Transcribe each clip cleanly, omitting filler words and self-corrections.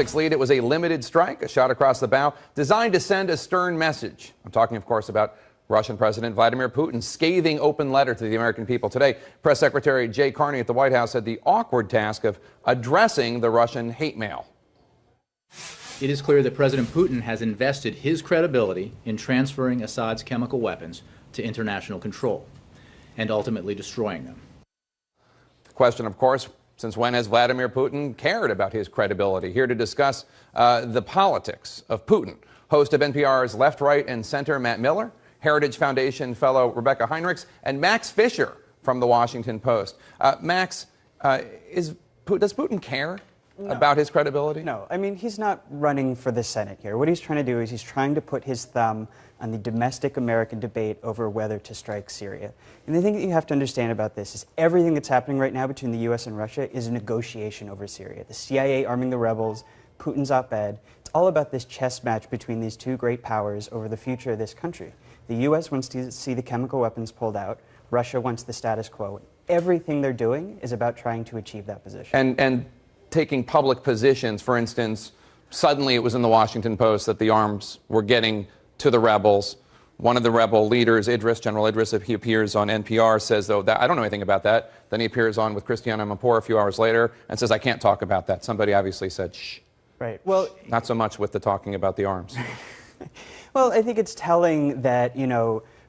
Lead. It was a limited strike, a shot across the bow, designed to send a stern message. I'm talking, of course, about Russian President Vladimir Putin's scathing open letter to the American people. Today, Press Secretary Jay Carney at the White House had the awkward task of addressing the Russian hate mail. It is clear that President Putin has invested his credibility in transferring Assad's chemical weapons to international control and ultimately destroying them. The question, of course, since when has Vladimir Putin cared about his credibility? Here to discuss the politics of Putin, host of NPR's Left, Right, and Center, Matt Miller, Heritage Foundation fellow Rebecca Heinrichs, and Max Fisher from The Washington Post. Max, does Putin care about his credibility? No. I mean, he's not running for the Senate here. What he's trying to do is he's trying to put his thumb on the domestic American debate over whether to strike Syria. And the thing that you have to understand about this is everything that's happening right now between the U.S. and Russia is a negotiation over Syria. The CIA arming the rebels, Putin's op-ed. It's all about this chess match between these two great powers over the future of this country. The U.S. wants to see the chemical weapons pulled out. Russia wants the status quo. Everything they're doing is about trying to achieve that position. And taking public positions, for instance, suddenly it was in the Washington Post that the arms were getting to the rebels. One of the rebel leaders, General Idris, he appears on NPR, says, though, that I don't know anything about that. Then he appears on with Christiana Amanpour a few hours later and says, I can't talk about that. Somebody obviously said, shh. Right. Well, not so much with the talking about the arms. Well, I think it's telling that,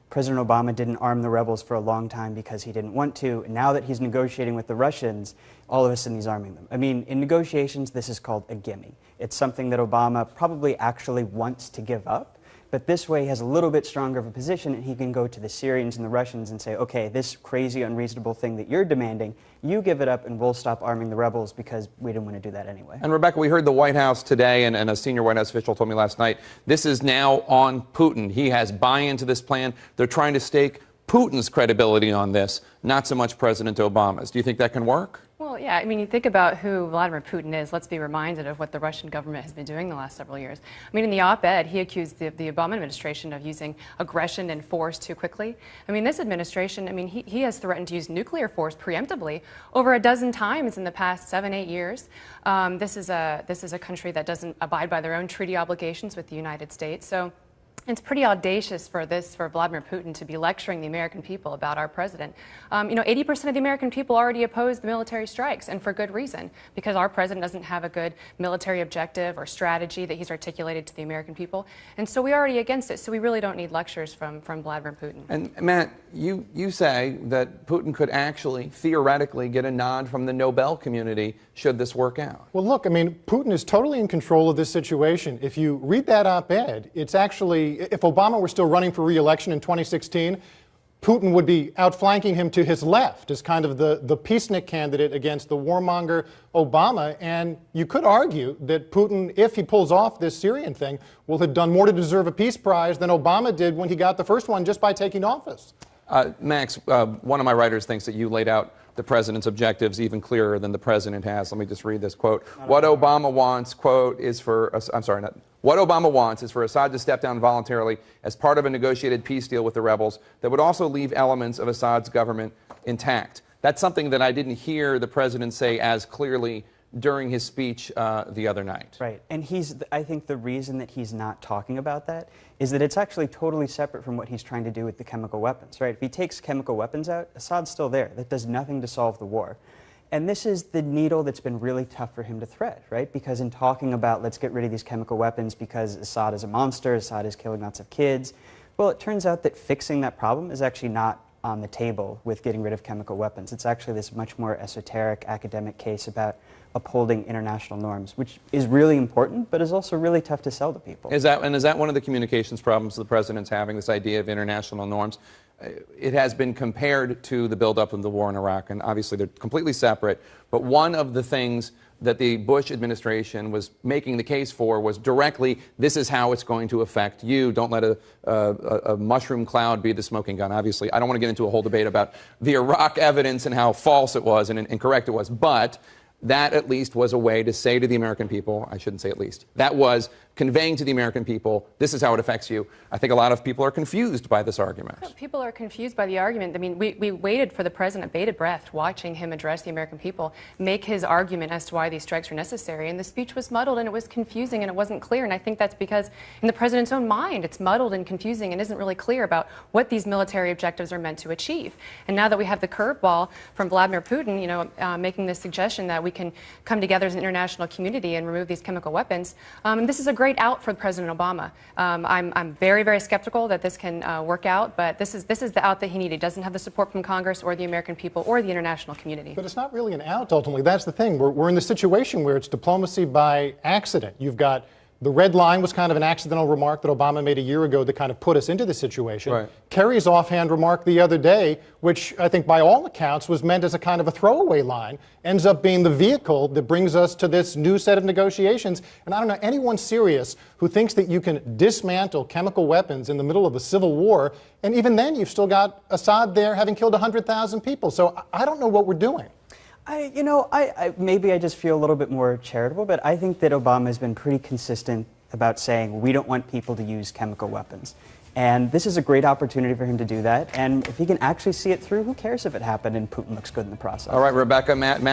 President Obama didn't arm the rebels for a long time because he didn't want to. And now that he's negotiating with the Russians, all of a sudden he's arming them. I mean, in negotiations, this is called a gimme. It's something that Obama probably actually wants to give up. But this way he has a little bit stronger of a position, and he can go to the Syrians and the Russians and say, okay, this crazy, unreasonable thing that you're demanding, you give it up and we'll stop arming the rebels because we didn't want to do that anyway. And Rebecca, we heard the White House today, and a senior White House official told me last night, this is now on Putin. He has buy-in to this plan. They're trying to stake Putin's credibility on this, not so much President Obama's. Do you think that can work? Well, yeah, I mean, you think about who Vladimir Putin is, let's be reminded of what the Russian government has been doing the last several years. I mean, in the op-ed, he accused the Obama administration of using aggression and force too quickly. I mean, this administration, I mean, he has threatened to use nuclear force preemptively over a dozen times in the past 7-8 years. This is a country that doesn't abide by their own treaty obligations with the United States. So it's pretty audacious for Vladimir Putin to be lecturing the American people about our president. 80% of the American people already oppose the military strikes, and for good reason, because our president doesn't have a good military objective or strategy that he's articulated to the American people. And so we're already against it, so we really don't need lectures from Vladimir Putin. And Matt, you say that Putin could actually, theoretically, get a nod from the Nobel community should this work out. Well, look, I mean, Putin is totally in control of this situation. If you read that op-ed, it's actually, if Obama were still running for re-election in 2016, Putin would be outflanking him to his left as kind of the peacenik candidate against the warmonger Obama. And you could argue that Putin, if he pulls off this Syrian thing, will have done more to deserve a peace prize than Obama did when he got the first one just by taking office. Max, one of my writers thinks that you laid out the president's objectives even clearer than the president has. Let me just read this quote. What Obama wants, quote, is for, what Obama wants is for Assad to step down voluntarily as part of a negotiated peace deal with the rebels that would also leave elements of Assad's government intact. That's something that I didn't hear the president say as clearly during his speech the other night. Right. And I think the reason that he's not talking about that is that it's actually totally separate from what he's trying to do with the chemical weapons, right? If he takes chemical weapons out, Assad's still there. That does nothing to solve the war. And this is the needle that's been really tough for him to thread, right? Because in talking about let's get rid of these chemical weapons because Assad is a monster, Assad is killing lots of kids, well, it turns out that fixing that problem is actually not on the table with getting rid of chemical weapons. It's actually this much more esoteric academic case about upholding international norms, which is really important, but is also really tough to sell to people. Is that one of the communications problems the president's having, this idea of international norms? It has been compared to the buildup of the war in Iraq, and obviously they're completely separate. But one of the things that the Bush administration was making the case for was directly, this is how it's going to affect you. Don't let a mushroom cloud be the smoking gun. Obviously, I don't want to get into a whole debate about the Iraq evidence and how false it was and incorrect it was, but that at least was a way to say to the American people, I shouldn't say at least, that was conveying to the American people, this is how it affects you. I think a lot of people are confused by this argument. People are confused by the argument. I mean, we waited for the president, bated breath, watching him address the American people, make his argument as to why these strikes are necessary. And the speech was muddled and it was confusing and it wasn't clear. And I think that's because in the president's own mind, it's muddled and confusing and isn't really clear about what these military objectives are meant to achieve. And now that we have the curveball from Vladimir Putin, you know, making this suggestion that we can come together as an international community and remove these chemical weapons, this is a great out for President Obama. I'm very, very skeptical that this can work out, but this is the out that he needed. He doesn't have the support from Congress or the American people or the international community. But it's not really an out, ultimately. That's the thing. We're in the situation where it's diplomacy by accident. You've got the red line was kind of an accidental remark that Obama made a year ago that kind of put us into this situation. Right. Kerry's offhand remark the other day, which I think by all accounts was meant as a kind of a throwaway line, ends up being the vehicle that brings us to this new set of negotiations. And I don't know anyone serious who thinks that you can dismantle chemical weapons in the middle of a civil war, and even then you've still got Assad there having killed 100,000 people. So I don't know what we're doing. Maybe I just feel a little bit more charitable, but I think that Obama has been pretty consistent about saying we don't want people to use chemical weapons. And this is a great opportunity for him to do that. And if he can actually see it through, who cares if it happened and Putin looks good in the process? All right, Rebecca, Matt.